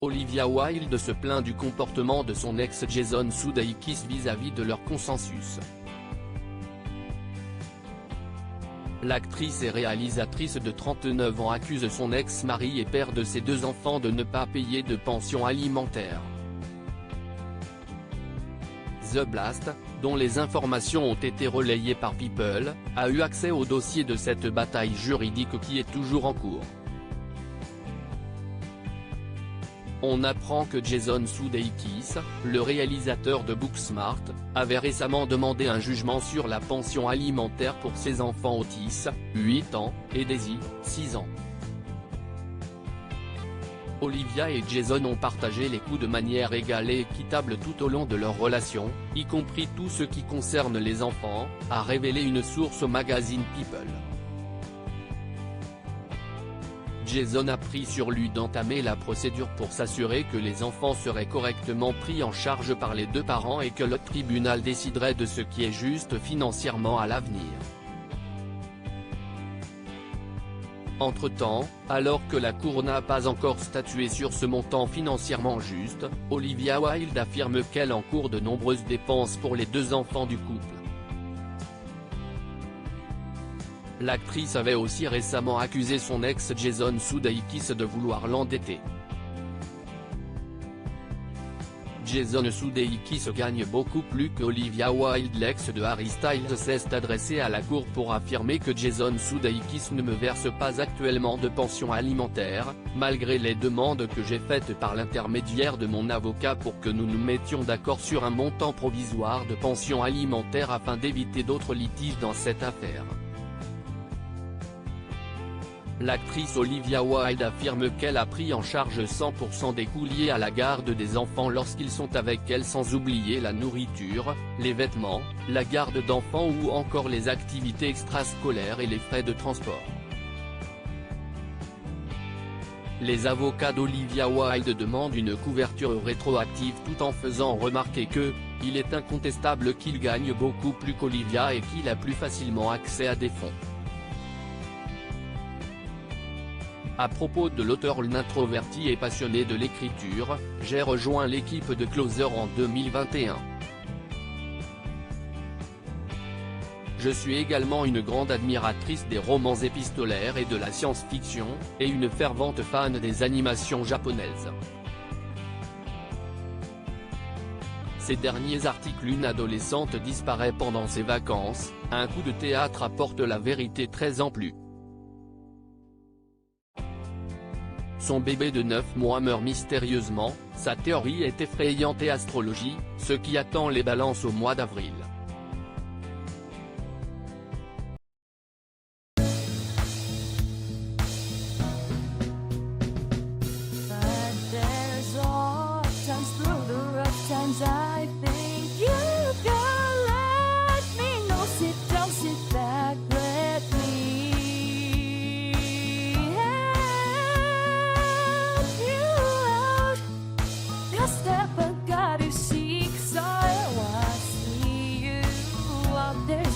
Olivia Wilde se plaint du comportement de son ex Jason Sudeikis vis-à-vis de leur consensus. L'actrice et réalisatrice de 39 ans accuse son ex-mari et père de ses 2 enfants de ne pas payer de pension alimentaire. The Blast, dont les informations ont été relayées par People, a eu accès au dossier de cette bataille juridique qui est toujours en cours. On apprend que Jason Sudeikis, le réalisateur de Booksmart, avait récemment demandé un jugement sur la pension alimentaire pour ses enfants Otis, 8 ans, et Daisy, 6 ans. Olivia et Jason ont partagé les coûts de manière égale et équitable tout au long de leur relation, y compris tout ce qui concerne les enfants, a révélé une source au magazine People. Jason a pris sur lui d'entamer la procédure pour s'assurer que les enfants seraient correctement pris en charge par les 2 parents et que le tribunal déciderait de ce qui est juste financièrement à l'avenir. Entre-temps, alors que la Cour n'a pas encore statué sur ce montant financièrement juste, Olivia Wilde affirme qu'elle encourt de nombreuses dépenses pour les 2 enfants du couple. L'actrice avait aussi récemment accusé son ex Jason Sudeikis de vouloir l'endetter. Jason Sudeikis gagne beaucoup plus qu'Olivia Wilde. L'ex de Harry Styles s'est adressé à la Cour pour affirmer que Jason Sudeikis ne me verse pas actuellement de pension alimentaire, malgré les demandes que j'ai faites par l'intermédiaire de mon avocat pour que nous nous mettions d'accord sur un montant provisoire de pension alimentaire afin d'éviter d'autres litiges dans cette affaire. L'actrice Olivia Wilde affirme qu'elle a pris en charge 100% des coûts liés à la garde des enfants lorsqu'ils sont avec elle, sans oublier la nourriture, les vêtements, la garde d'enfants ou encore les activités extrascolaires et les frais de transport. Les avocats d'Olivia Wilde demandent une couverture rétroactive tout en faisant remarquer que, il est incontestable qu'il gagne beaucoup plus qu'Olivia et qu'il a plus facilement accès à des fonds. À propos de l'auteur, l'introverti et passionné de l'écriture, j'ai rejoint l'équipe de Closer en 2021. Je suis également une grande admiratrice des romans épistolaires et de la science-fiction, et une fervente fan des animations japonaises. Ces derniers articles. Une adolescente disparaît pendant ses vacances, un coup de théâtre apporte la vérité 13 ans plus. Son bébé de 9 mois meurt mystérieusement, sa théorie est effrayante et astrologie, ce qui attend les balances au mois d'avril.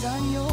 On your